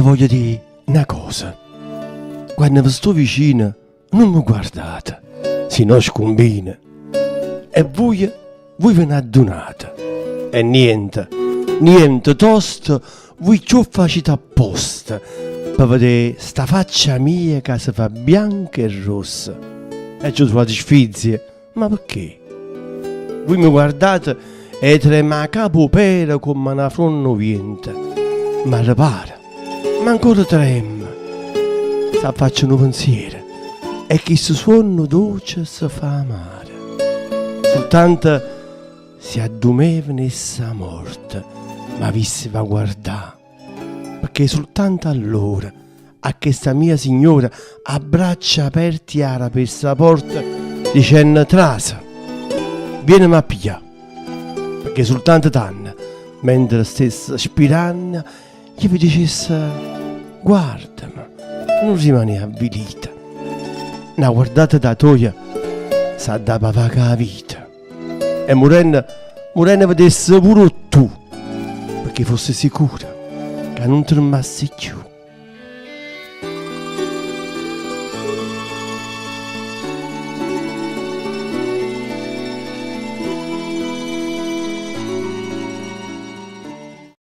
vi voglio dire una cosa. Quando vi sto vicino, non mi guardate, se no scombina. E voi ve ne adunate. E niente tosto, voi ciò facete apposta, per vedere sta faccia mia che si fa bianca e rossa. E ci trovate sfizie, ma perché? Voi mi guardate e trema a capo pera come una fronno viente. Ma repara, ma ancora trema. Sta faccia un pensiero, e che si suono dolce si fa amare. Soltanto si addumevano essa morta, ma vi si va a guardare, perché soltanto allora a questa mia signora a braccia aperte ara per sta porta dicendo trasa, vieni a pigliare, perché soltanto tanto, mentre stessa spirando, gli vi dicesse guardami, non rimane avvilita, una guardata da toia sa da pavaca la vita, e morendo vedesse pure tu, perché fosse sicura che non tornassi più.